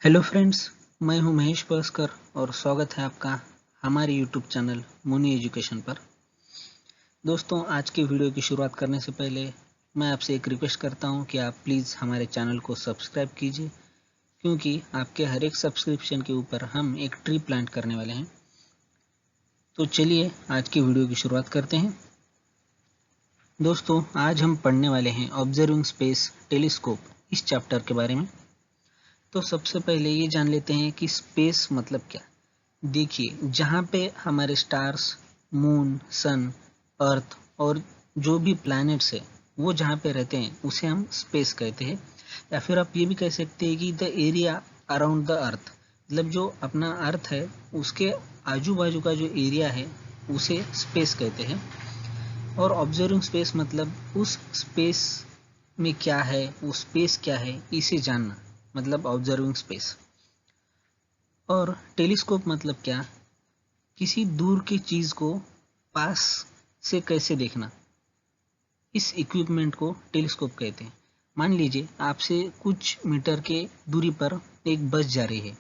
Hello friends, मैं हूं महेश भास्कर और स्वागत है आपका हमारे यूट्यूब चैनल मुनि एजुकेशन पर। दोस्तों, आज के वीडियो की शुरुआत करने से पहले मैं आपसे एक रिक्वेस्ट करता हूं कि आप प्लीज़ हमारे चैनल को सब्सक्राइब कीजिए, क्योंकि आपके हर एक सब्सक्रिप्शन के ऊपर हम एक ट्री प्लांट करने वाले हैं। तो चलिए आज की वीडियो की शुरुआत करते हैं। दोस्तों, आज हम पढ़ने वाले हैं ऑब्जर्विंग स्पेस टेलीस्कोप इस चैप्टर के बारे में। तो सबसे पहले ये जान लेते हैं कि स्पेस मतलब क्या। देखिए, जहाँ पे हमारे स्टार्स, मून, सन, अर्थ और जो भी प्लैनेट्स है वो जहाँ पे रहते हैं उसे हम स्पेस कहते हैं। या फिर आप ये भी कह सकते हैं कि the area around the earth, मतलब जो अपना अर्थ है उसके आजू बाजू का जो एरिया है उसे स्पेस कहते हैं। और ऑब्जर्विंग स्पेस मतलब उस स्पेस में क्या है, वो स्पेस क्या है इसे जानना, मतलब ऑब्जर्विंग स्पेस। और टेलीस्कोप मतलब क्या, किसी दूर की चीज को पास से कैसे देखना, इस इक्विपमेंट को टेलीस्कोप कहते हैं। मान लीजिए आपसे कुछ मीटर के दूरी पर एक बस जा रही है,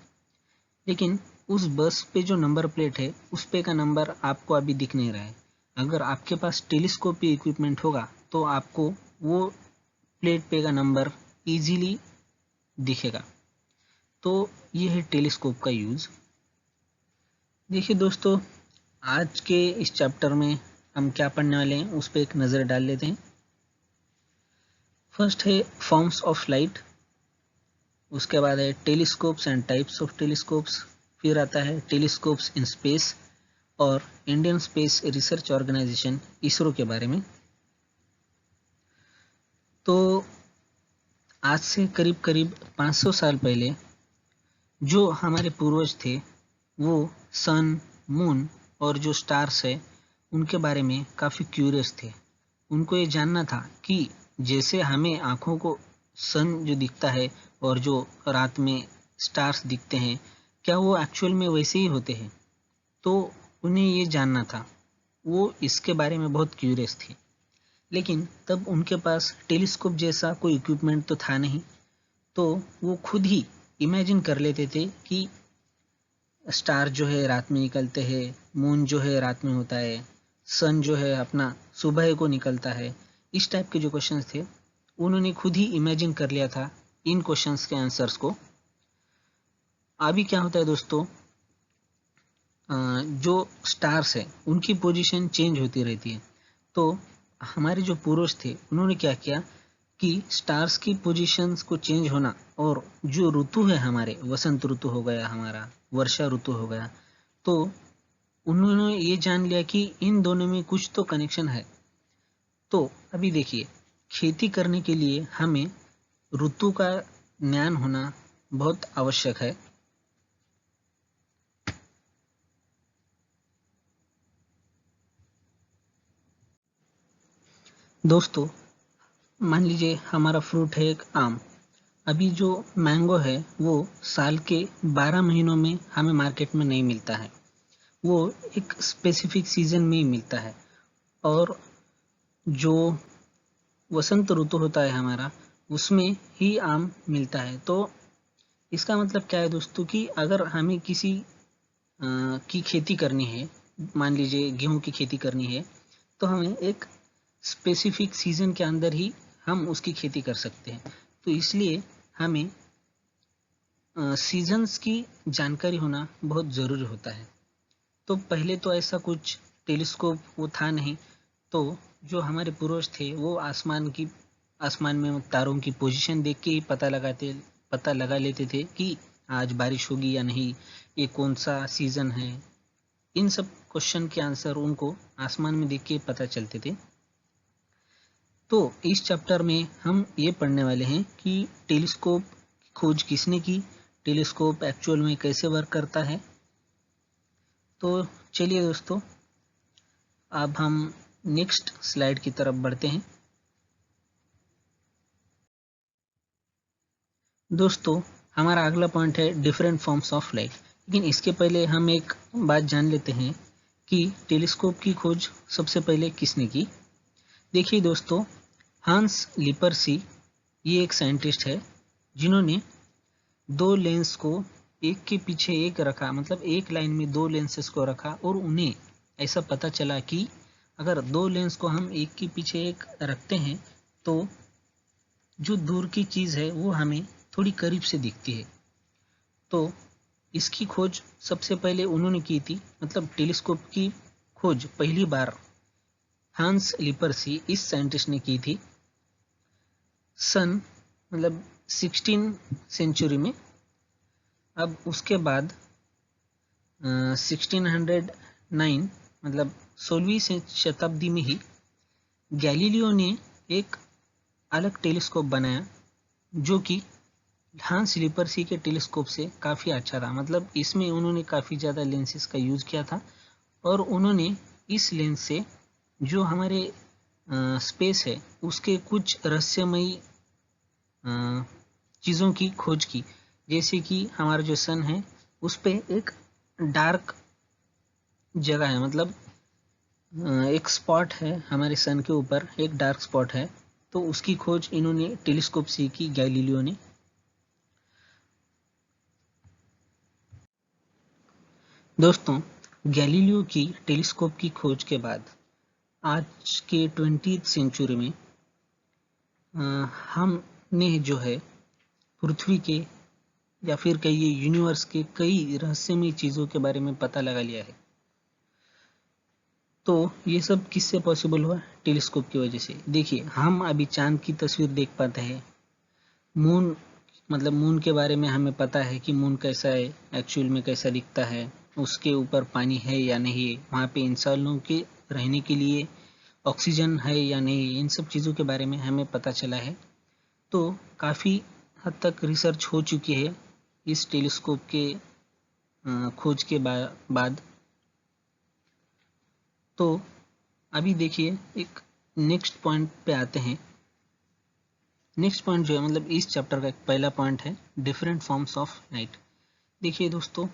लेकिन उस बस पे जो नंबर प्लेट है उस पे का नंबर आपको अभी दिख नहीं रहा है। अगर आपके पास टेलीस्कोपी इक्विपमेंट होगा तो आपको वो प्लेट पे का नंबर इजीली दिखेगा। तो ये है टेलीस्कोप का यूज। देखिए दोस्तों, आज के इस चैप्टर में हम क्या पढ़ने वाले हैं उस पर एक नज़र डाल लेते हैं। फर्स्ट है फॉर्म्स ऑफ लाइट, उसके बाद है telescopes and types of telescopes, फिर आता है टेलीस्कोप्स इन स्पेस और Indian space research organisation ISRO के बारे में। तो आज से करीब करीब 500 साल पहले जो हमारे पूर्वज थे वो सन, मून और जो स्टार्स है उनके बारे में काफ़ी क्यूरियस थे। उनको ये जानना था कि जैसे हमें आँखों को सन जो दिखता है और जो रात में स्टार्स दिखते हैं, क्या वो एक्चुअल में वैसे ही होते हैं। तो उन्हें ये जानना था, वो इसके बारे में बहुत क्यूरियस थे। लेकिन तब उनके पास टेलीस्कोप जैसा कोई इक्विपमेंट तो था नहीं, तो वो खुद ही इमेजिन कर लेते थे कि स्टार जो है रात में निकलते हैं, मून जो है रात में होता है, सन जो है अपना सुबह को निकलता है। इस टाइप के जो क्वेश्चंस थे उन्होंने खुद ही इमेजिन कर लिया था इन क्वेश्चंस के आंसर्स को। अभी क्या होता है दोस्तों, जो स्टार्स है उनकी पोजीशन चेंज होती रहती है। तो हमारे जो पूर्वज थे उन्होंने क्या किया कि स्टार्स की पोजीशंस को चेंज होना और जो ऋतु है, हमारे वसंत ऋतु हो गया, हमारा वर्षा ऋतु हो गया, तो उन्होंने ये जान लिया कि इन दोनों में कुछ तो कनेक्शन है। तो अभी देखिए, खेती करने के लिए हमें ऋतु का ज्ञान होना बहुत आवश्यक है। दोस्तों, मान लीजिए हमारा फ्रूट है एक आम। अभी जो मैंगो है वो साल के 12 महीनों में हमें मार्केट में नहीं मिलता है, वो एक स्पेसिफिक सीजन में ही मिलता है। और जो वसंत ऋतु होता है हमारा, उसमें ही आम मिलता है। तो इसका मतलब क्या है दोस्तों कि अगर हमें किसी की खेती करनी है, मान लीजिए गेहूं की खेती करनी है, तो हमें एक स्पेसिफिक सीजन के अंदर ही हम उसकी खेती कर सकते हैं। तो इसलिए हमें सीजन्स की जानकारी होना बहुत ज़रूरी होता है। तो पहले तो ऐसा कुछ टेलीस्कोप वो था नहीं, तो जो हमारे पूर्वज थे वो आसमान में तारों की पोजीशन देख के ही पता लगा लेते थे कि आज बारिश होगी या नहीं, ये कौन सा सीजन है। इन सब क्वेश्चन के आंसर उनको आसमान में देख के पता चलते थे। तो इस चैप्टर में हम ये पढ़ने वाले हैं कि टेलीस्कोप की खोज किसने की, टेलीस्कोप एक्चुअल में कैसे वर्क करता है। तो चलिए दोस्तों, अब हम नेक्स्ट स्लाइड की तरफ बढ़ते हैं। दोस्तों, हमारा अगला पॉइंट है डिफरेंट फॉर्म्स ऑफ लाइट। लेकिन इसके पहले हम एक बात जान लेते हैं कि टेलीस्कोप की खोज सबसे पहले किसने की। देखिए दोस्तों, हांस लिपर्सी ये एक साइंटिस्ट है जिन्होंने दो लेंस को एक के पीछे एक रखा, मतलब एक लाइन में दो लेंसेस को रखा, और उन्हें ऐसा पता चला कि अगर दो लेंस को हम एक के पीछे एक रखते हैं तो जो दूर की चीज़ है वो हमें थोड़ी करीब से दिखती है। तो इसकी खोज सबसे पहले उन्होंने की थी, मतलब टेलीस्कोप की खोज पहली बार हांस लिपर्सी इस साइंटिस्ट ने की थी सन मतलब 16 सेंचुरी में। अब उसके बाद 1609 मतलब 16वीं शताब्दी में ही गैलीलियो ने एक अलग टेलीस्कोप बनाया जो कि हांस लिपर्सी के टेलीस्कोप से काफ़ी अच्छा था। मतलब इसमें उन्होंने काफ़ी ज़्यादा लेंसेस का यूज़ किया था और उन्होंने इस लेंस से जो हमारे स्पेस है उसके कुछ रहस्यमयी चीज़ों की खोज की। जैसे कि हमारा जो सन है उस पे एक डार्क जगह है, मतलब एक स्पॉट है हमारे सन के ऊपर, एक डार्क स्पॉट है, तो उसकी खोज इन्होंने टेलीस्कोप से की गैलीलियो ने। दोस्तों, गैलीलियो की टेलीस्कोप की खोज के बाद आज के 20th सेंचुरी में हमने जो है पृथ्वी के या फिर कहिए यूनिवर्स के कई रहस्यमय चीज़ों के बारे में पता लगा लिया है। तो ये सब किससे पॉसिबल हुआ? टेलीस्कोप की वजह से। देखिए, हम अभी चांद की तस्वीर देख पाते हैं, मून मतलब मून के बारे में हमें पता है कि मून कैसा है, एक्चुअल में कैसा दिखता है, उसके ऊपर पानी है या नहीं है, वहाँ पे इंसानों के रहने के लिए ऑक्सीजन है या नहीं, इन सब चीज़ों के बारे में हमें पता चला है। तो काफ़ी हद तक रिसर्च हो चुकी है इस टेलीस्कोप के खोज के बाद। तो अभी देखिए एक नेक्स्ट पॉइंट पे आते हैं। नेक्स्ट पॉइंट जो है मतलब इस चैप्टर का एक पहला पॉइंट है डिफरेंट फॉर्म्स ऑफ लाइट। देखिए दोस्तों,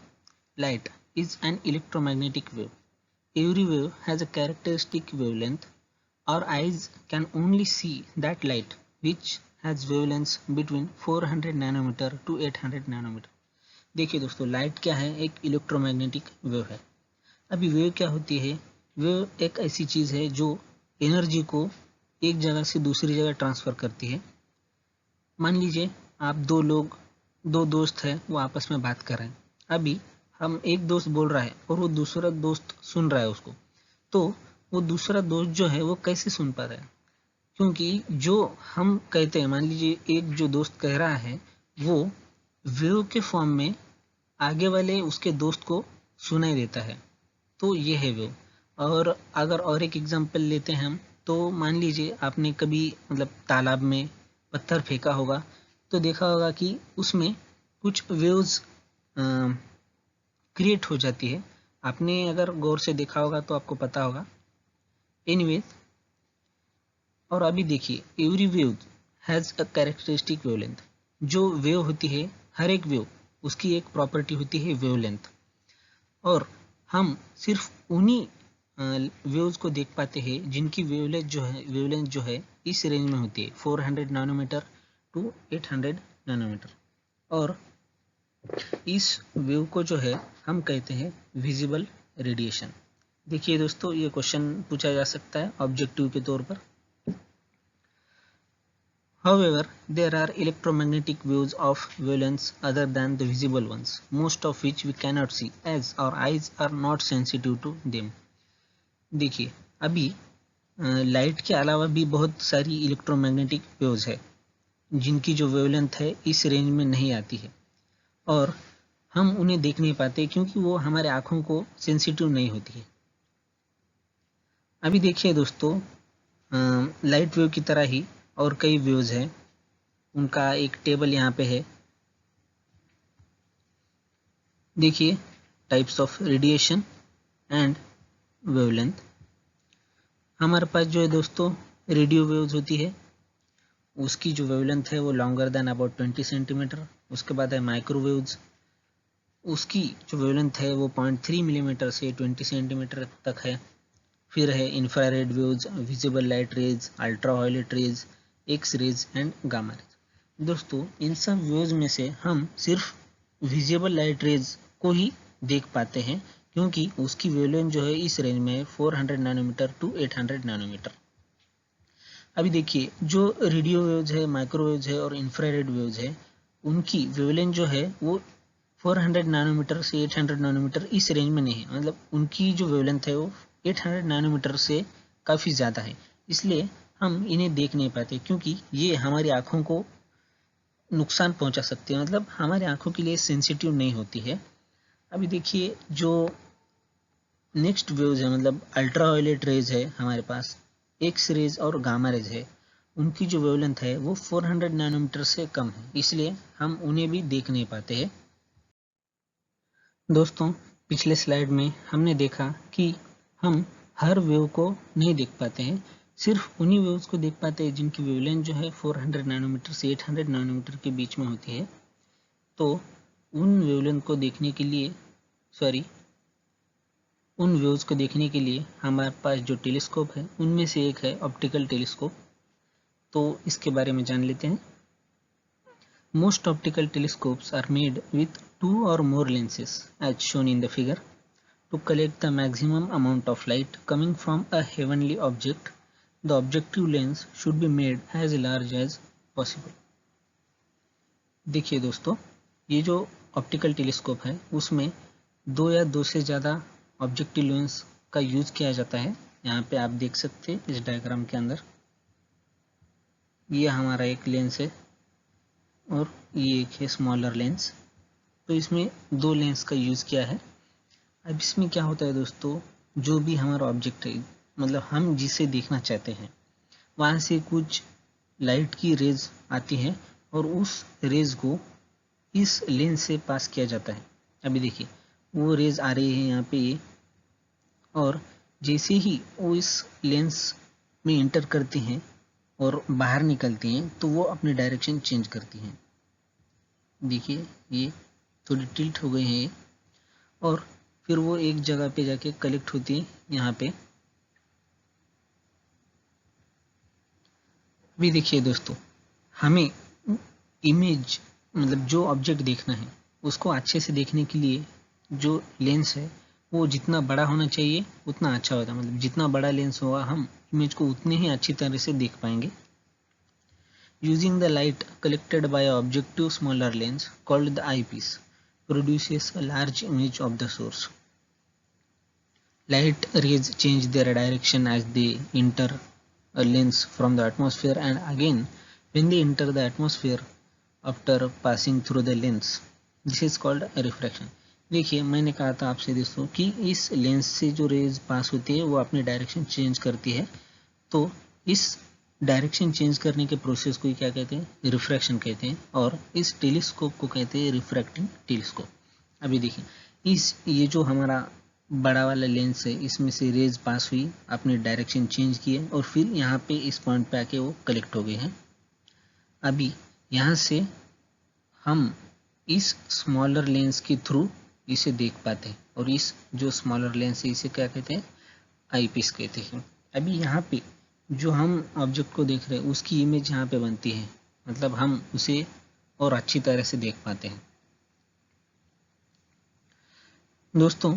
light is an electromagnetic wave. Every wave has a characteristic wavelength. Our eyes can only see that light which has wavelengths between 400 nanometer to 800 nanometer। देखिए दोस्तों, light क्या है? एक electromagnetic wave है। अभी wave क्या होती है? वेव एक ऐसी चीज़ है जो एनर्जी को एक जगह से दूसरी जगह ट्रांसफ़र करती है। मान लीजिए आप दो दोस्त हैं, वो आपस में बात कर रहे हैं। अभी हम एक दोस्त बोल रहा है और वो दूसरा दोस्त सुन रहा है उसको, तो वो दूसरा दोस्त जो है वो कैसे सुन पा रहा है? क्योंकि जो हम कहते हैं, मान लीजिए एक जो दोस्त कह रहा है वो वेव के फॉर्म में आगे वाले उसके दोस्त को सुनाई देता है, तो ये है वेव। और अगर और एक एग्जांपल लेते हैं हम, तो मान लीजिए आपने कभी मतलब तालाब में पत्थर फेंका होगा तो देखा होगा कि उसमें कुछ वेव्स क्रिएट हो जाती है। आपने अगर गौर से देखा होगा तो आपको पता होगा। एनीवेज, और अभी देखिए every wave has a characteristic wavelength. जो वेव होती है, हर एक वेव उसकी एक प्रॉपर्टी होती है वेवलेंथ, और हम सिर्फ उन्हीं वेव्स को देख पाते हैं जिनकी वेवलेंथ जो है इस रेंज में होती है 400 नैनोमीटर टू 800 नैनोमीटर। और इस वेव को जो है हम कहते हैं विजिबल रेडिएशन। देखिए दोस्तों, ये क्वेश्चन पूछा जा सकता है ऑब्जेक्टिव के तौर पर। However, there are electromagnetic waves of wavelengths other than the visible ones, most of which we cannot see as our eyes are not sensitive to them। देखिए, अभी लाइट के अलावा भी बहुत सारी इलेक्ट्रोमैग्नेटिक वेव्स है जिनकी जो वेवलेंथ है इस रेंज में नहीं आती है, और हम उन्हें देख नहीं पाते क्योंकि वो हमारे आँखों को सेंसिटिव नहीं होती है। अभी देखिए दोस्तों, लाइट वेव की तरह ही और कई वेव्स हैं, उनका एक टेबल यहाँ पे है। देखिए, types of radiation and wavelength. हमारे पास जो है दोस्तों रेडियो वेव्स होती है, उसकी जो वेवलेंथ है वो लॉन्गर देन अबाउट 20 सेंटीमीटर। उसके बाद है माइक्रोवेव्स, उसकी जो वेवलेंथ है वो 0.3 मिलीमीटर से 20 सेंटीमीटर तक है। फिर है infrared waves, visible light rays, ultraviolet rays, X rays and gamma rays. दोस्तों इन सब वेव्स में से हम सिर्फ विजिबल लाइट रेज को ही देख पाते हैं, क्योंकि उसकी वेवलेंथ जो है इस रेंज में 400 नैनोमीटर टू 800 नैनोमीटर। अभी देखिए, जो रेडियो वेव्स है, माइक्रोवेव्स है और इंफ्रारेड वेव्स है, उनकी वेवलेंथ जो है वो 400 नैनोमीटर से 800 नैनोमीटर इस रेंज में नहीं है। मतलब उनकी जो वेवलेंथ है वो 800 नैनोमीटर से काफ़ी ज़्यादा है, इसलिए हम इन्हें देख नहीं पाते, क्योंकि ये हमारी आँखों को नुकसान पहुंचा सकती है, मतलब हमारी आँखों के लिए सेंसिटिव नहीं होती है। अभी देखिए, जो नेक्स्ट वेव्स है, मतलब अल्ट्रा वायलेट रेज है हमारे पास, एक्स रेज और गामा रेज है, उनकी जो वेवलेंथ है वो 400 नैनोमीटर से कम है, इसलिए हम उन्हें भी देख नहीं पाते हैं। दोस्तों पिछले स्लाइड में हमने देखा कि हम हर वेव को नहीं देख पाते हैं, सिर्फ उन्हीं वेव्स को देख पाते हैं जिनकी वेवलेंथ जो है 400 नैनोमीटर से 800 नैनोमीटर के बीच में होती है। तो उन वेवलेंथ को देखने के लिए उन वेव्स को देखने के लिए हमारे पास जो टेलीस्कोप है उनमें से एक है ऑप्टिकल टेलीस्कोप। तो इसके बारे में जान लेते हैं। Most optical telescopes are made with 2 or more lenses as shown in the figure to collect the maximum amount of light coming from a heavenly object. The objective lens should be made as large as possible. देखिए दोस्तों, ये जो optical telescope है उसमें 2 या 2 से ज़्यादा objective lens का यूज किया जाता है। यहाँ पे आप देख सकते हैं इस डायग्राम के अंदर, ये हमारा एक लेंस है और ये एक है स्मॉलर लेंस। तो इसमें 2 लेंस का यूज किया है। अब इसमें क्या होता है दोस्तों, जो भी हमारा ऑब्जेक्ट है, मतलब हम जिसे देखना चाहते हैं, वहाँ से कुछ लाइट की रेज आती है और उस रेज को इस लेंस से पास किया जाता है। अभी देखिए, वो रेज आ रही है यहाँ पे ये, और जैसे ही वो इस लेंस में इंटर करती हैं और बाहर निकलती हैं तो वो अपनी डायरेक्शन चेंज करती हैं। देखिए ये थोड़ी टिल्ट हो गई है ये, और फिर वो एक जगह पे जाके कलेक्ट होती है यहाँ पे। अभी देखिए दोस्तों, हमें इमेज, मतलब जो ऑब्जेक्ट देखना है उसको अच्छे से देखने के लिए जो लेंस है वो जितना बड़ा होना चाहिए उतना अच्छा होता है। मतलब जितना बड़ा लेंस होगा हम इमेज को उतनी ही अच्छी तरह से देख पाएंगे। Using the light collected by an objective smaller lens called the eyepiece produces a large image of the source. Light rays change their direction as they enter a lens from the atmosphere, and again when they enter the atmosphere after passing through the lens. This is called a refraction. देखिए, मैंने कहा था आपसे दोस्तों कि इस lens से जो रेज पास होती है वो अपनी डायरेक्शन चेंज करती है। तो इस डायरेक्शन चेंज करने के प्रोसेस को क्या कहते हैं, रिफ्रैक्शन कहते हैं, और इस टेलीस्कोप को कहते हैं रिफ्रैक्टिंग टेलीस्कोप। अभी देखिए, ये जो हमारा बड़ा वाला लेंस है, इसमें से रेज पास हुई, अपनी डायरेक्शन चेंज की है और फिर यहाँ पे इस पॉइंट पे आके वो कलेक्ट हो गए हैं। अभी यहाँ से हम इस स्मॉलर लेंस के थ्रू इसे देख पाते हैं, और इस जो स्मॉलर लेंस है इसे क्या कहते हैं, आईपीस कहते हैं। अभी यहाँ पे जो हम ऑब्जेक्ट को देख रहे हैं उसकी इमेज यहाँ पे बनती है, मतलब हम उसे और अच्छी तरह से देख पाते हैं। दोस्तों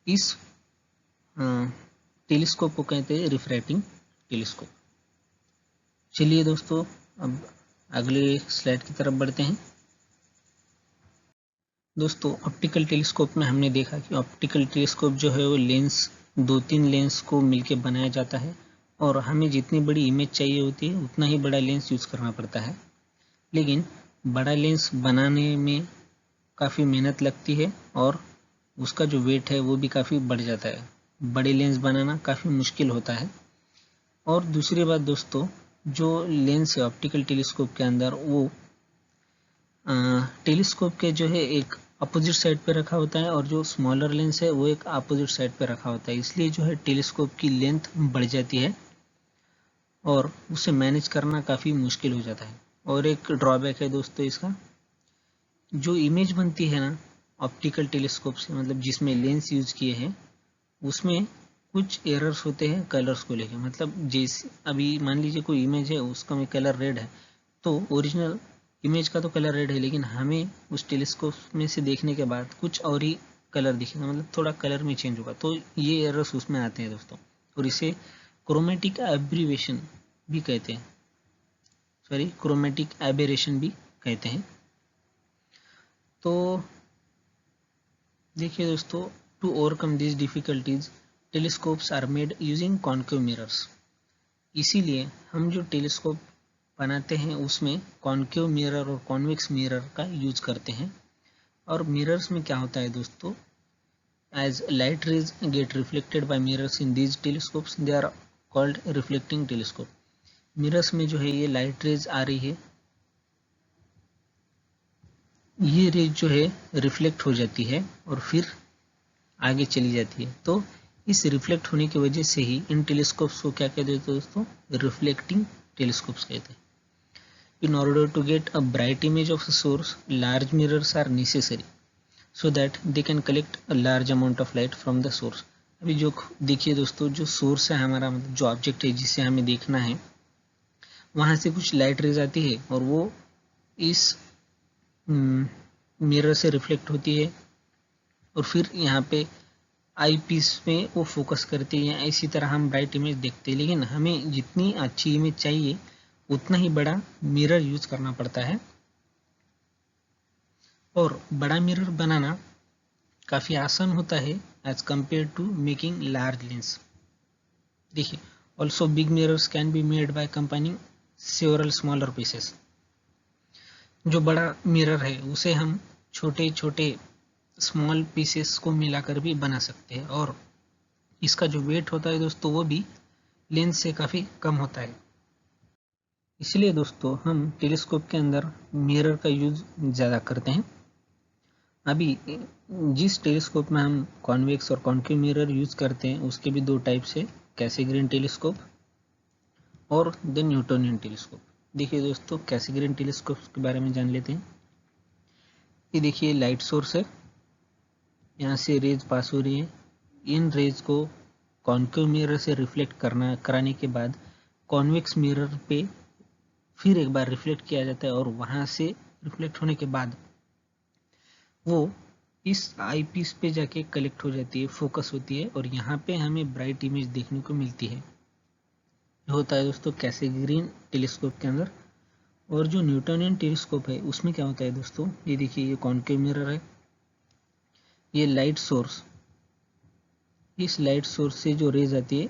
इस टेलीस्कोप को कहते हैं रिफ्रैक्टिंग टेलीस्कोप। चलिए दोस्तों, अब अगले स्लाइड की तरफ बढ़ते हैं। दोस्तों ऑप्टिकल टेलीस्कोप में हमने देखा कि ऑप्टिकल टेलीस्कोप जो है वो लेंस, 2-3 लेंस को मिलकर बनाया जाता है, और हमें जितनी बड़ी इमेज चाहिए होती है उतना ही बड़ा लेंस यूज़ करना पड़ता है। लेकिन बड़ा लेंस बनाने में काफ़ी मेहनत लगती है और उसका जो वेट है वो भी काफ़ी बढ़ जाता है। बड़े लेंस बनाना काफ़ी मुश्किल होता है। और दूसरी बात दोस्तों, जो लेंस है ऑप्टिकल टेलीस्कोप के अंदर, वो टेलीस्कोप के जो है एक अपोजिट साइड पे रखा होता है, और जो स्मॉलर लेंस है वो एक अपोजिट साइड पे रखा होता है। इसलिए जो है टेलीस्कोप की लेंथ बढ़ जाती है और उसे मैनेज करना काफ़ी मुश्किल हो जाता है। और एक ड्रॉबैक है दोस्तों इसका, जो इमेज बनती है ना ऑप्टिकल टेलीस्कोप से, मतलब जिसमें लेंस यूज किए हैं, उसमें कुछ एरर्स होते हैं कलर्स को लेकर। मतलब जैसे अभी मान लीजिए कोई इमेज है, उसका में कलर रेड है, तो ओरिजिनल इमेज का तो कलर रेड है, लेकिन हमें उस टेलीस्कोप में से देखने के बाद कुछ और ही कलर दिखेगा, मतलब थोड़ा कलर में चेंज होगा, तो ये एरर्स उसमें आते हैं दोस्तों, और इसे क्रोमेटिक एब्रीवेशन भी कहते हैं, सॉरी क्रोमेटिक एबेरेशन भी कहते हैं। तो देखिए दोस्तों, to overcome this difficulties telescopes are made using concave mirrors. इसीलिए हम जो टेलीस्कोप बनाते हैं उसमें कॉन्केव मिरर और कॉन्वेक्स मिरर का यूज करते हैं। और मिरर्स में क्या होता है दोस्तों, as light rays get reflected by mirrors in these telescopes they are called reflecting telescope. Mirrors में जो है ये लाइट रेज आ रही है, ये रेज जो है रिफ्लेक्ट हो जाती है और फिर आगे चली जाती है, तो इस रिफ्लेक्ट होने की वजह से ही इन टेलीस्कोप्स को क्या कहते हैं दोस्तों, रिफ्लेक्टिंग टेलीस्कोप्स कहते हैं। In order to get a bright image of a source, large mirrors are necessary so that they can collect a large amount of light from the source। अभी जो देखिए दोस्तों, जो सोर्स है हमारा, मतलब जो ऑब्जेक्ट है जिसे हमें देखना है, वहाँ से कुछ लाइट रेज आती है और वो इस मिरर से रिफ्लेक्ट होती है और फिर यहाँ पे आई पीस में वो फोकस करती है। इसी तरह हम ब्राइट इमेज देखते हैं, लेकिन हमें जितनी अच्छी इमेज चाहिए उतना ही बड़ा मिरर यूज करना पड़ता है, और बड़ा मिरर बनाना काफ़ी आसान होता है as compare to making large lens. देखिए, also big mirrors can be made by combining several smaller pieces. जो बड़ा मिरर है उसे हम छोटे छोटे स्मॉल पीसेस को मिलाकर भी बना सकते हैं, और इसका जो वेट होता है दोस्तों वो भी लेंस से काफ़ी कम होता है। इसलिए दोस्तों हम टेलीस्कोप के अंदर मिरर का यूज ज़्यादा करते हैं। अभी जिस टेलीस्कोप में हम कॉन्वेक्स और कॉन्केव मिरर यूज करते हैं उसके भी दो टाइप्स है, कैसेग्रीन टेलीस्कोप और द न्यूटोनियन टेलीस्कोप। देखिए दोस्तों, कैसेग्रीन टेलीस्कोप के बारे में जान लेते हैं। ये देखिए लाइट सोर्स है, यहाँ से रेज पास हो रही है, इन रेज को कॉन्केव मिरर से रिफ्लेक्ट कराने के बाद कॉन्वेक्स मिरर पे फिर एक बार रिफ्लेक्ट किया जाता है, और वहाँ से रिफ्लेक्ट होने के बाद वो इस आई पीस पे जाके कलेक्ट हो जाती है, फोकस होती है, और यहाँ पे हमें ब्राइट इमेज देखने को मिलती है। होता है दोस्तों कैसेग्रीन टेलीस्कोप के अंदर। और जो न्यूटोनियन टेलीस्कोप है उसमें क्या होता है दोस्तों, ये देखिए ये कॉन्केव मिरर है, ये लाइट सोर्स, इस लाइट सोर्स से जो रेज आती है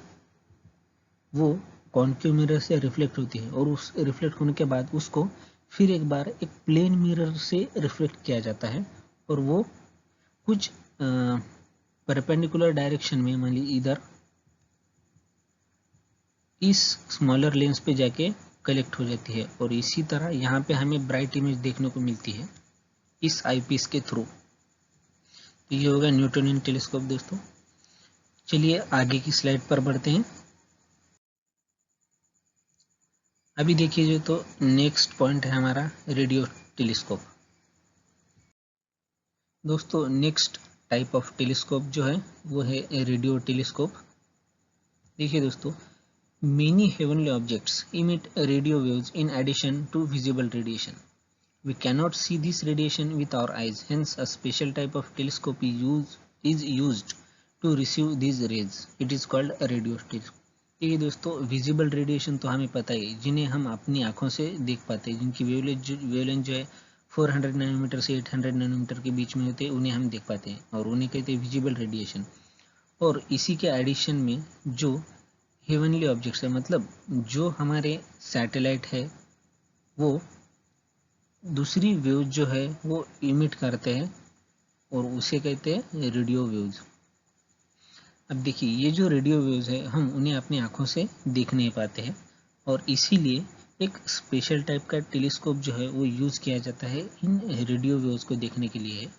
वो कॉन्केव मिरर से रिफ्लेक्ट होती है, और उस रिफ्लेक्ट होने के बाद उसको फिर एक बार एक प्लेन मिरर से रिफ्लेक्ट किया जाता है, और वो कुछ परपेंडिकुलर डायरेक्शन में, मान ली इधर इस स्मॉलर लेंस पे जाके कलेक्ट हो जाती है, और इसी तरह यहाँ पे हमें ब्राइट इमेज देखने को मिलती है इस आईपीस के थ्रू। तो ये होगा न्यूटोनियन टेलीस्कोप दोस्तों। चलिए आगे की स्लाइड पर बढ़ते हैं। अभी देखिए जो तो नेक्स्ट पॉइंट है हमारा रेडियो टेलीस्कोप। दोस्तों नेक्स्ट टाइप ऑफ टेलीस्कोप जो है वो है रेडियो टेलीस्कोप। देखिए दोस्तों, many heavenly objects emit radio waves in addition to visible radiation. We cannot see this radiation with our eyes, hence a special type of telescope is used to receive these rays. It is called a radio telescope. ये दोस्तों visible radiation तो हमें पता है, जिन्हें हम अपनी आंखों से देख पाते हैं, जिनकी वेवलेंथ जो है 400 नैनोमीटर से 800 नैनोमीटर के बीच में होते हैं, उन्हें हम देख पाते हैं, और उन्हें कहते हैं विजिबल रेडिएशन। और इसी के एडिशन में जो हेवनली ऑब्जेक्ट्स है, मतलब जो हमारे सैटेलाइट है, वो दूसरी वेव्स जो है वो इमिट करते हैं, और उसे कहते हैं रेडियो वेव्स। अब देखिए ये जो रेडियो वेव्स है हम उन्हें अपनी आंखों से देख नहीं पाते हैं, और इसीलिए एक स्पेशल टाइप का टेलीस्कोप जो है वो यूज़ किया जाता है इन रेडियो वेव्स को देखने के लिए,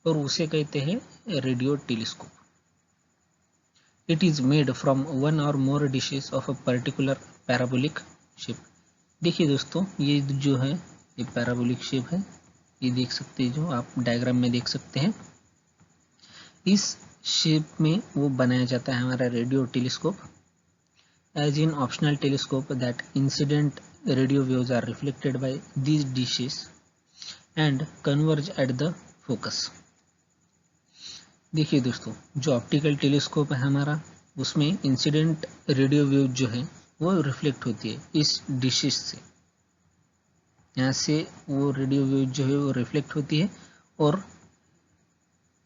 और उसे कहते हैं radio telescope. It is made from one or more dishes of a particular parabolic shape। देखिए दोस्तों, ये जो है ये पैराबोलिक शेप है, ये देख सकते हैं, जो आप डायग्राम में देख सकते हैं। इस शेप में वो बनाया जाता है हमारा radio telescope. As in optional telescope that incident radio waves are reflected by these dishes and converge at the focus. देखिए दोस्तों, जो ऑप्टिकल टेलीस्कोप है हमारा, उसमें इंसिडेंट रेडियो वेव जो है वो रिफ्लेक्ट होती है इस डिशेस से। यहाँ से वो रेडियो वेव जो है वो रिफ्लेक्ट होती है और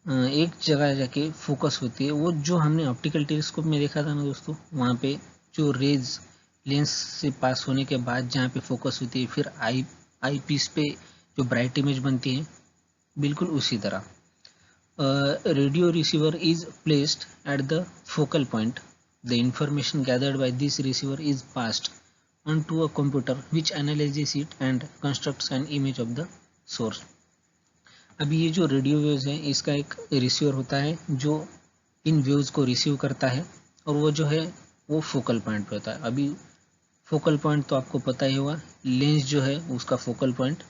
एक जगह जाके फोकस होती है। वो जो हमने ऑप्टिकल टेलीस्कोप में देखा था ना दोस्तों, वहाँ पे जो रेज लेंस से पास होने के बाद जहाँ पे फोकस होती है, फिर आई पीस पे जो ब्राइट इमेज बनती है, बिल्कुल उसी तरह radio receiver is placed at the focal point. The information gathered by this receiver is passed on to a computer which analyzes it and constructs an image of the source. अभी ये जो radio waves है, इसका एक receiver होता है जो इन waves को रिसीव करता है और वो जो है वो फोकल पॉइंट पे होता है। अभी फोकल पॉइंट तो आपको पता ही होगा, लेंस जो है उसका फोकल पॉइंट।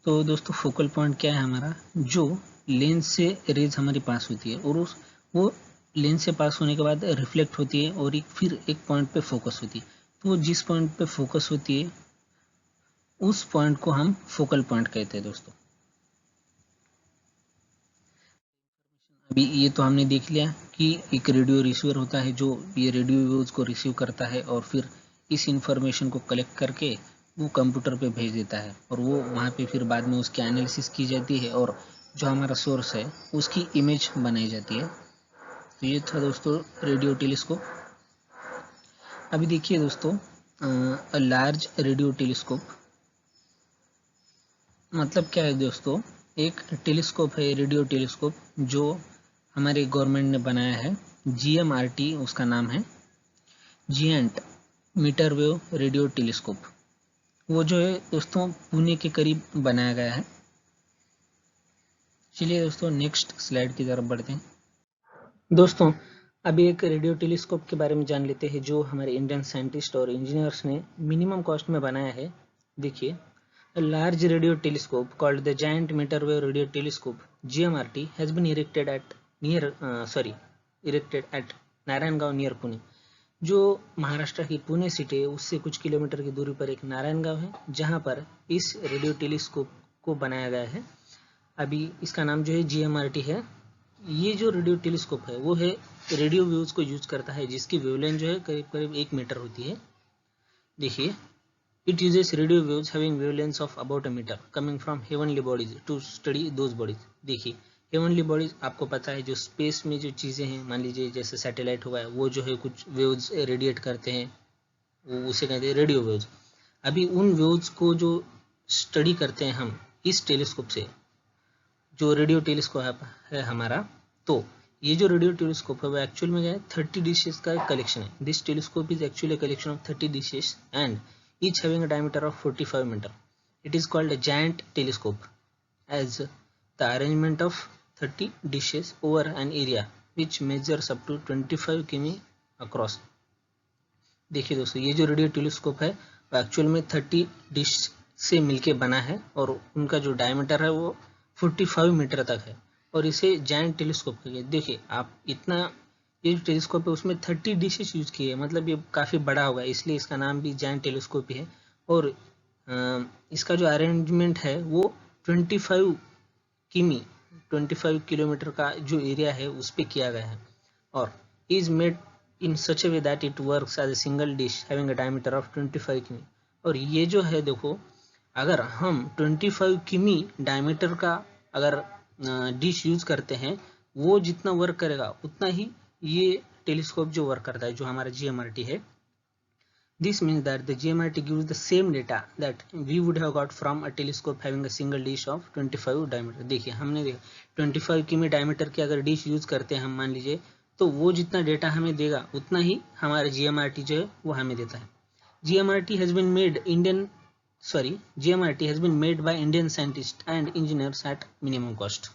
तो दोस्तों फोकल पॉइंट क्या है हमारा, जो लेंस से रेज हमारे पास होती है और वो लेंस से पास होने के बाद रिफ्लेक्ट होती है और फिर एक पॉइंट पे फोकस होती है। तो जिस पॉइंट पे फोकस होती है उस पॉइंट को हम फोकल पॉइंट कहते हैं दोस्तों। अभी ये तो हमने देख लिया कि एक रेडियो रिसीवर होता है जो ये रेडियो वेव्स को रिसीव करता है और फिर इस इंफॉर्मेशन को कलेक्ट करके वो कंप्यूटर पे भेज देता है और वो वहाँ पे फिर बाद में उसकी एनालिसिस की जाती है और जो हमारा सोर्स है उसकी इमेज बनाई जाती है। तो ये था दोस्तों रेडियो टेलीस्कोप। अभी देखिए दोस्तों, अ लार्ज रेडियो टेलीस्कोप मतलब क्या है दोस्तों, एक टेलीस्कोप है रेडियो टेलीस्कोप जो हमारे गवर्नमेंट ने बनाया है, GMRT उसका नाम है, जिएंट मीटर वेव रेडियो टेलीस्कोप। वो जो है दोस्तों पुणे के करीब बनाया गया है। चलिए दोस्तों नेक्स्ट स्लाइड की तरफ बढ़ते हैं। दोस्तों अभी एक रेडियो टेलीस्कोप के बारे में जान लेते हैं जो हमारे इंडियन साइंटिस्ट और इंजीनियर्स ने मिनिमम कॉस्ट में बनाया है। देखिए, a large radio telescope called the Giant Meter Wave Radio Telescope (GMRT) has been erected at Narayangaon near Pune. जो महाराष्ट्र की पुणे सिटी है उससे कुछ किलोमीटर की दूरी पर एक नारायणगांव है जहां पर इस रेडियो टेलीस्कोप को बनाया गया है। अभी इसका नाम जो है GMRT है। ये जो रेडियो टेलीस्कोप है वो है रेडियो वेव्स को यूज करता है जिसकी वेवलेंथ जो है करीब करीब 1 मीटर होती है। देखिए, it uses radio waves having wavelengths of about a meter coming from heavenly bodies to study those bodies. देखिए, heavenly bodies आपको पता है जो स्पेस में जो चीज़ें हैं, मान लीजिए जैसे सैटेलाइट हुआ है, वो जो है कुछ वेव्स रेडिएट करते हैं, वो उसे कहते हैं रेडियो वेव्स। अभी उन वेव्स को जो स्टडी करते हैं हम इस टेलीस्कोप से, जो रेडियो टेलीस्कोप है हमारा, तो ये जो रेडियो टेलीस्कोप है वो एक्चुअल में क्या है, 30 डिशेस का एक कलेक्शन है। This telescope is actually collection of 30 dishes and each having a diameter of 45 meter. It is called a giant telescope as the arrangement of 30 dishes over an area which measures up to 25 km across. देखिए दोस्तों, ये जो radio telescope है वो actual में 30 dish से मिलके बना है और उनका जो डायमीटर है वो 45 मीटर तक है और इसे जायंट टेलीस्कोप कहते हैं। देखिए आप, इतना ये जो टेलीस्कोप है उसमें 30 डिशेस यूज की है, मतलब ये काफ़ी बड़ा होगा, इसलिए इसका नाम भी जायंट टेलीस्कोप ही है। और इसका जो अरेंजमेंट है वो 25 किलोमीटर का जो एरिया है उस पर किया गया है और is made in such a way that it works as a single dish having a diameter of 25 किमी। और ये जो है देखो, अगर हम 25 किमी डायमीटर का अगर डिश यूज करते हैं, वो जितना वर्क करेगा उतना ही ये टेलीस्कोप जो वर्क करता है, जो हमारा GMRT है। This means that the GMRT gives the same data that we would have got from a telescope having a single dish of 25 diameter. देखिए, हमने देखा 25 किमी डायमीटर की अगर डिश यूज करते हैं हम, मान लीजिए, तो वो जितना डेटा हमें देगा उतना ही हमारा GMRT जो है वो हमें देता है। GMRT has been made by Indian scientist and engineers at minimum cost.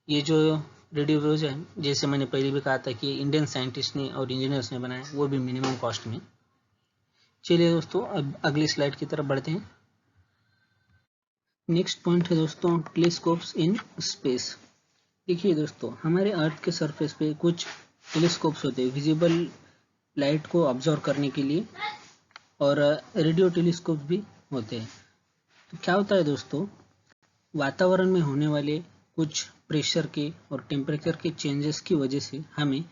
ये जो रेडियो वेव्स है, जैसे मैंने पहले भी कहा था कि इंडियन साइंटिस्ट ने और इंजीनियर्स ने बनाया, वो भी मिनिमम कॉस्ट में। चलिए दोस्तों अब अगली स्लाइड की तरफ बढ़ते हैं। नेक्स्ट पॉइंट है दोस्तों टेलीस्कोप्स इन स्पेस। देखिए दोस्तों, हमारे अर्थ के सरफेस पे कुछ टेलीस्कोप्स होते हैं विजिबल लाइट को ऑब्जर्व करने के लिए। और रेडियो टेलीस्कोप भी होते हैं। तो क्या होता है दोस्तों, वातावरण में होने वाले कुछ प्रेशर के और टेम्परेचर के चेंजेस की वजह से हमें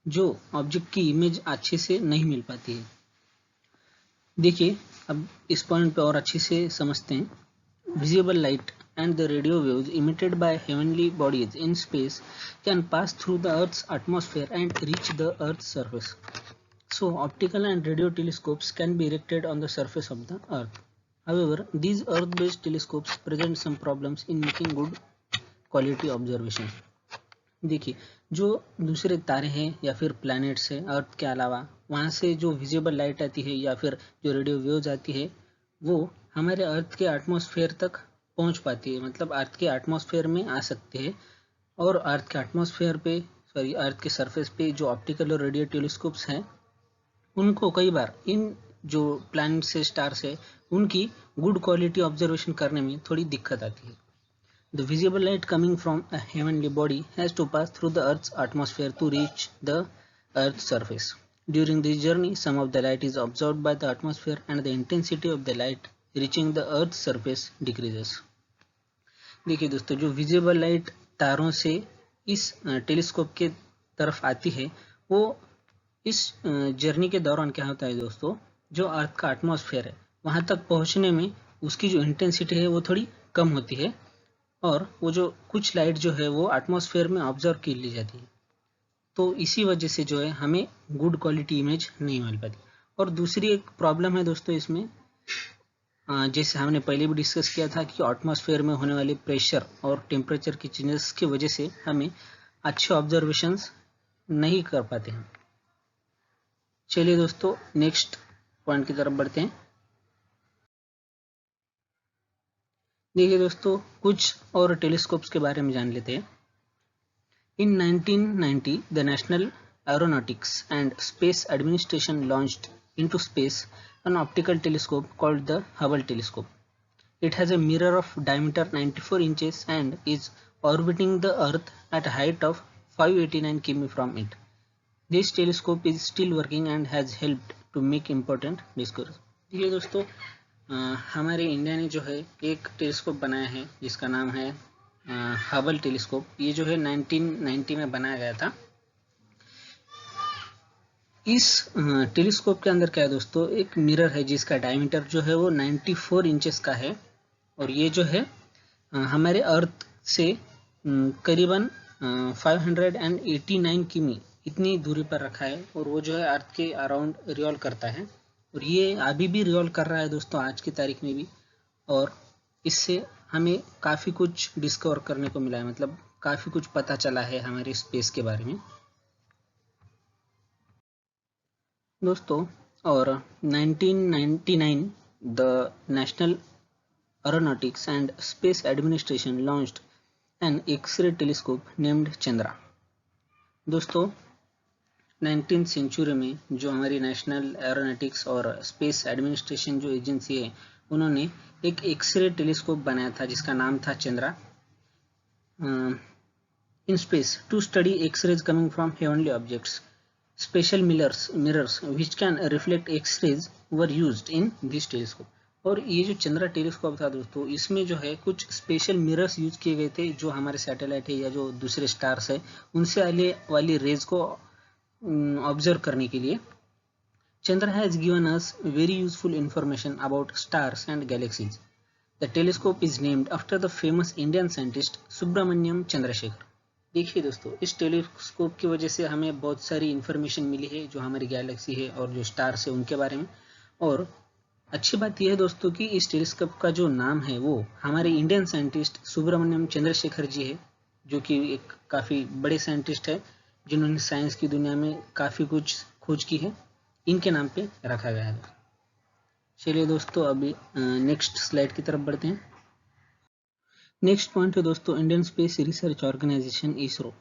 जो ऑब्जेक्ट की इमेज अच्छे से नहीं मिल पाती है। देखिए, अब इस पॉइंट पे और अच्छे से समझते हैं। Visible light and the radio waves emitted by heavenly bodies in space can pass through the Earth's atmosphere and reach the Earth's surface. So, optical and radio telescopes can be erected on the surface of the Earth. However, these Earth-based telescopes present some problems in making good quality observations. देखिए, जो दूसरे तारे हैं या फिर planets है अर्थ के अलावा, वहाँ से जो विजिबल लाइट आती है या फिर जो रेडियो वेव्स आती है, वो हमारे अर्थ के एटमॉस्फेयर तक पहुँच पाती है। मतलब अर्थ के एटमॉस्फेयर में आ सकते हैं और अर्थ के एटमॉस्फेयर पे अर्थ के सरफेस पे जो ऑप्टिकल और रेडियो टेलीस्कोप्स हैं, उनको कई बार इन जो प्लैनेट्स से स्टार्स है उनकी गुड क्वालिटी ऑब्जर्वेशन करने में थोड़ी दिक्कत आती है। The visible light coming from a heavenly body has to pass through the Earth's atmosphere to reach the Earth's surface. During this journey, some of the light is absorbed by the atmosphere and the intensity of the light reaching the Earth's surface decreases. देखिए दोस्तों, जो visible light तारों से इस telescope के तरफ आती है, वो इस जर्नी के दौरान क्या होता है दोस्तों, जो अर्थ का एटमॉस्फेयर है वहाँ तक पहुँचने में उसकी जो इंटेंसिटी है वो थोड़ी कम होती है और वो जो कुछ लाइट जो है वो एटमॉस्फेयर में ऑब्जर्व कर ली जाती है। तो इसी वजह से जो है हमें गुड क्वालिटी इमेज नहीं मिल पाती। और दूसरी एक प्रॉब्लम है दोस्तों इसमें, जैसे हमने पहले भी डिस्कस किया था कि एटमॉस्फेयर में होने वाले प्रेशर और टेम्परेचर के चेंजेस की वजह से हमें अच्छे ऑब्जर्वेशंस नहीं कर पाते हैं। चलिए दोस्तों, नेक्स्ट पॉइंट की तरफ बढ़ते हैं। देखिए दोस्तों, कुछ और टेलीस्कोप्स के बारे में जान लेते हैं। In 1990, the National Aeronautics and Space Administration launched into space an optical telescope called the Hubble telescope. It has a mirror of diameter 94 inches and is orbiting the Earth at a height of 589 km from it. This telescope is still working and has helped to make important discoveries. देखिए दोस्तों, हमारे India ने जो है एक telescope बनाया है जिसका नाम है हबल टेलीस्कोप। ये जो है 1990 में बनाया गया था। इस टेलीस्कोप के अंदर क्या है दोस्तों, एक मिरर है जिसका डायमीटर जो है वो 94 इंचेस का है और ये जो है हमारे अर्थ से करीबन 589 किमी इतनी दूरी पर रखा है और वो जो है अर्थ के अराउंड रिवॉल्व करता है और ये अभी भी रिवॉल्व कर रहा है दोस्तों, आज की तारीख में भी। और इससे हमें काफ़ी कुछ डिस्कवर करने को मिला है, मतलब काफ़ी कुछ पता चला है हमारे स्पेस के बारे में दोस्तों। और 1999 the national aeronautics and space administration launched an X ray telescope named Chandra. दोस्तों, 19th सेंचुरी में जो हमारी नेशनल एरोनॉटिक्स और स्पेस एडमिनिस्ट्रेशन जो एजेंसी है, उन्होंने एक एक्स-रे टेलीस्कोप बनाया था जिसका नाम था Chandra. In space to study X rays coming from heavenly objects, special mirrors which can reflect X rays were used in this telescope. और ये जो चंद्रा टेलीस्कोप था दोस्तों, इसमें जो है कुछ स्पेशल मिरर्स यूज किए गए थे जो हमारे सैटेलाइट है या जो दूसरे स्टार्स है उनसे आने वाली रेज को ऑब्जर्व करने के लिए। Chandra has given us very useful information about stars and galaxies. The telescope is named after the famous Indian scientist Subramaniam Chandrasekhar. देखिए दोस्तों, इस टेलीस्कोप की वजह से हमें बहुत सारी इन्फॉर्मेशन मिली है जो हमारी गैलेक्सी है और जो स्टार्स है उनके बारे में। और अच्छी बात यह है दोस्तों कि इस टेलीस्कोप का जो नाम है वो हमारे इंडियन साइंटिस्ट सुब्रमण्यम चंद्रशेखर जी है, जो कि एक काफ़ी बड़े साइंटिस्ट है जिन्होंने साइंस की दुनिया में काफ़ी कुछ खोज की है, इनके नाम पे रखा गया है। चलिए दोस्तों, अभी नेक्स्ट स्लाइड की तरफ बढ़ते हैं। नेक्स्ट पॉइंट है दोस्तों Indian space research organisation ISRO.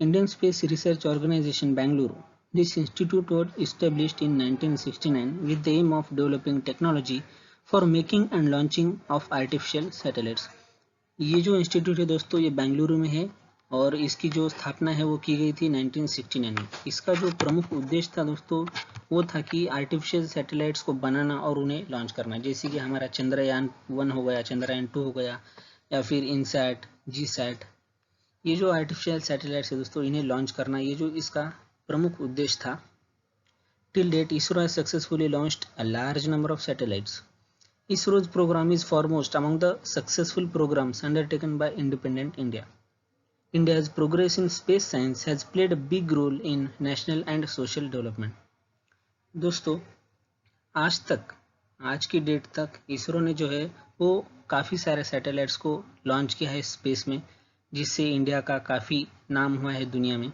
Indian space research organisation Bengaluru, this institute was established in 1969 with the aim of developing technology for making and launching of artificial satellites. ये जो institute है दोस्तों, ये बेंगलुरु में है और इसकी जो स्थापना है वो की गई थी 1969 में। इसका जो प्रमुख उद्देश्य था दोस्तों वो था कि आर्टिफिशियल सैटेलाइट्स को बनाना और उन्हें लॉन्च करना, जैसे कि हमारा चंद्रयान 1 हो गया, चंद्रयान 2 हो गया, या फिर इनसैट, जीसैट। ये जो आर्टिफिशियल सैटेलाइट्स है दोस्तों, इन्हें लॉन्च करना, ये जो इसका प्रमुख उद्देश्य था। Till date ISRO has successfully launched a large number of satellites. ISRO's program is foremost among the successful programs undertaken by independent India. India's progress in space science has played a big role in national and social development. दोस्तों, आज की date तक इसरो ने जो है वो काफ़ी सारे सैटेलाइट्स को लॉन्च किया है स्पेस में, जिससे इंडिया का काफ़ी नाम हुआ है दुनिया में।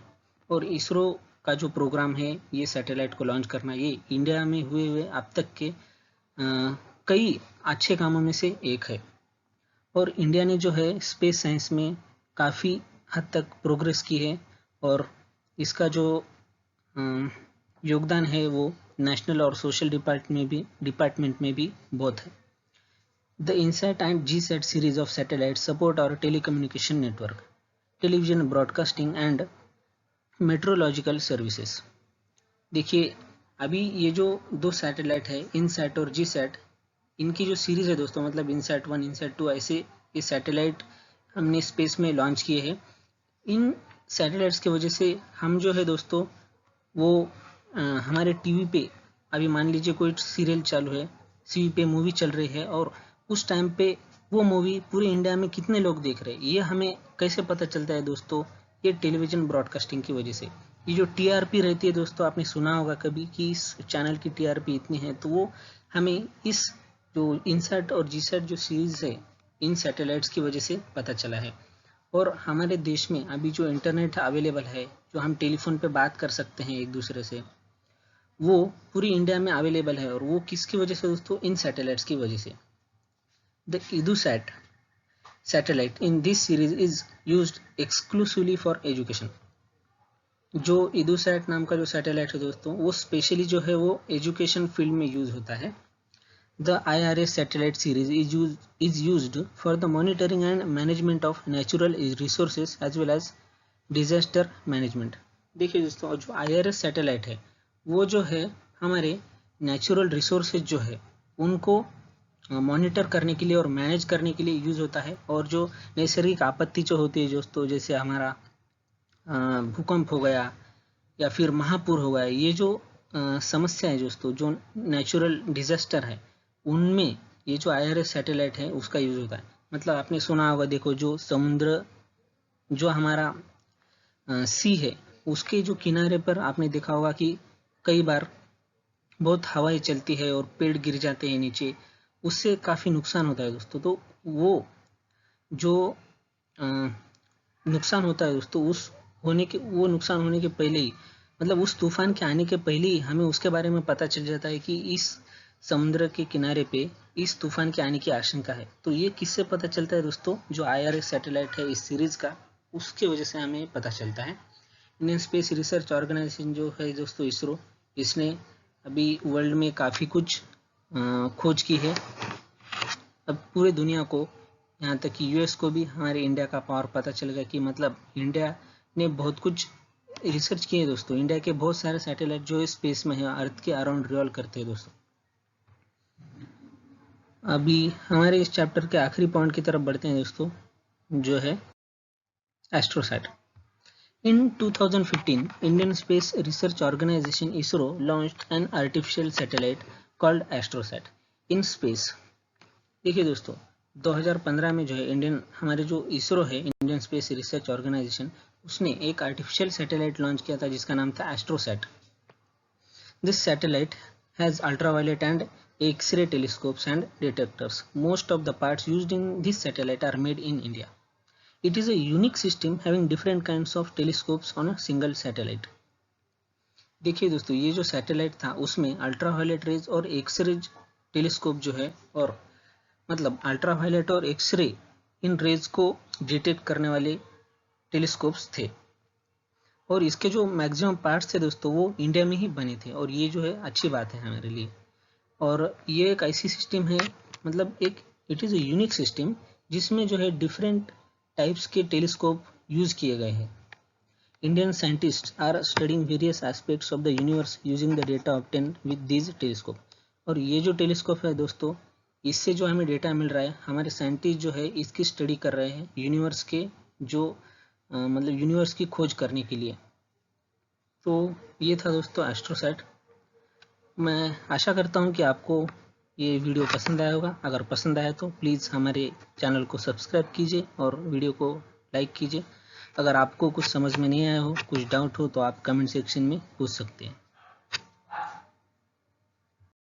और इसरो का जो प्रोग्राम है ये सैटेलाइट को लॉन्च करना, ये इंडिया में हुए अब तक के कई अच्छे कामों में से एक है। और इंडिया ने जो है स्पेस साइंस में काफ़ी हद तक प्रोग्रेस की है, और इसका जो योगदान है वो नेशनल और सोशल डिपार्टमेंट में भी बहुत है। The INSAT and GSAT series of satellite support और telecommunication network, television broadcasting and meteorological services. देखिए, अभी ये जो 2 सैटेलाइट है, इनसैट और जीसैट, इनकी जो सीरीज है दोस्तों, मतलब इनसैट 1, इनसैट 2, ऐसे ये सैटेलाइट हमने स्पेस में लॉन्च किए हैं। इन सैटेलाइट्स की वजह से हम जो है दोस्तों वो हमारे टीवी पे, अभी मान लीजिए कोई सीरियल चालू है, टीवी पे मूवी चल रही है, और उस टाइम पे वो मूवी पूरे इंडिया में कितने लोग देख रहे हैं, ये हमें कैसे पता चलता है दोस्तों? ये टेलीविजन ब्रॉडकास्टिंग की वजह से। ये जो टीआरपी रहती है दोस्तों, आपने सुना होगा कभी कि इस चैनल की टीआरपी इतनी है, तो वो हमें इस जो इनसैट और जीसैट जो सीरीज है इन सैटेलाइट्स की वजह से पता चला है। और हमारे देश में अभी जो इंटरनेट अवेलेबल है, जो हम टेलीफोन पे बात कर सकते हैं एक दूसरे से, वो पूरी इंडिया में अवेलेबल है। और वो किसकी वजह से दोस्तों? इन सैटेलाइट्स की वजह से। The EDUSAT satellite in this series is used exclusively for education. जो इडूसैट नाम का जो सैटेलाइट है दोस्तों, वो स्पेशली जो है वो एजुकेशन फील्ड में यूज होता है। The IRS satellite series is used for the monitoring and management of natural resources as well as disaster management. देखिए दोस्तों, जो IRS सैटेलाइट है वो जो है हमारे नेचुरल रिसोर्सेज जो है उनको मॉनिटर करने के लिए और मैनेज करने के लिए यूज होता है। और जो नैसर्गिक आपत्ति जो होती है दोस्तों, जैसे हमारा भूकंप हो गया या फिर महापूर हो गया, ये जो समस्या है दोस्तों, जो नेचुरल डिजास्टर है, उनमें ये जो IRS सैटेलाइट है उसका यूज होता है। मतलब आपने सुना होगा, देखो जो समुद्र, जो हमारा सी है, उसके जो किनारे पर आपने देखा होगा कि कई बार बहुत हवाएं चलती है और पेड़ गिर जाते हैं नीचे, उससे काफ़ी नुकसान होता है दोस्तों। तो वो जो नुकसान होता है दोस्तों, वो नुकसान होने के पहले ही, मतलब उस तूफान के आने के पहले ही हमें उसके बारे में पता चल जाता है कि इस समुद्र के किनारे पे इस तूफान के आने की आशंका है। तो ये किससे पता चलता है दोस्तों? जो IRS सैटेलाइट है इस सीरीज का, उसके वजह से हमें पता चलता है। इंडियन स्पेस रिसर्च ऑर्गेनाइजेशन जो है दोस्तों इसरो, इसने अभी वर्ल्ड में काफ़ी कुछ खोज की है। अब पूरे दुनिया को, यहाँ तक कि US को भी हमारे इंडिया का पावर पता चल गया कि मतलब इंडिया ने बहुत कुछ रिसर्च किए दोस्तों। इंडिया के बहुत सारे सैटेलाइट जो स्पेस में है, अर्थ के अराउंड रिवॉल्व करते हैं दोस्तों। अभी हमारे इस चैप्टर के आखिरी पॉइंट की तरफ बढ़ते हैं दोस्तों, जो है AstroSat. In 2015 Indian space research organisation ISRO launched an artificial satellite called AstroSat in space. देखिए दोस्तों, 2015 में जो है हमारे जो इसरो है, इंडियन स्पेस रिसर्च ऑर्गेनाइजेशन, उसने एक आर्टिफिशियल सैटेलाइट लॉन्च किया था जिसका नाम था AstroSat. This satellite has ultraviolet and X-ray telescopes and detectors. Most of the parts used in this satellite are made in India. It is a unique system having different kinds of telescopes on a single satellite. देखिए दोस्तों, ये जो satellite था उसमें ultraviolet rays और x ray telescope जो है, और मतलब अल्ट्रावायलेट और एक्सरे इन रेज को डिटेक्ट करने वाले टेलीस्कोप्स थे। और इसके जो मैक्सिमम पार्ट्स थे दोस्तों वो इंडिया में ही बने थे, और ये जो है अच्छी बात है हमारे लिए। और ये एक ऐसी सिस्टम है, मतलब it is a unique system जिसमें जो है डिफरेंट टाइप्स के टेलीस्कोप यूज़ किए गए हैं। Indian scientist are studying various aspects of the universe using the data obtained with this telescope. और ये जो टेलीस्कोप है दोस्तों, इससे जो हमें डेटा मिल रहा है, हमारे साइंटिस्ट जो है इसकी स्टडी कर रहे हैं यूनिवर्स के जो मतलब यूनिवर्स की खोज करने के लिए। तो ये था दोस्तों एस्ट्रोसैट। मैं आशा करता हूँ कि आपको ये वीडियो पसंद आया होगा। अगर पसंद आया तो प्लीज़ हमारे चैनल को सब्सक्राइब कीजिए और वीडियो को लाइक कीजिए। अगर आपको कुछ समझ में नहीं आया हो, कुछ डाउट हो, तो आप कमेंट सेक्शन में पूछ सकते हैं।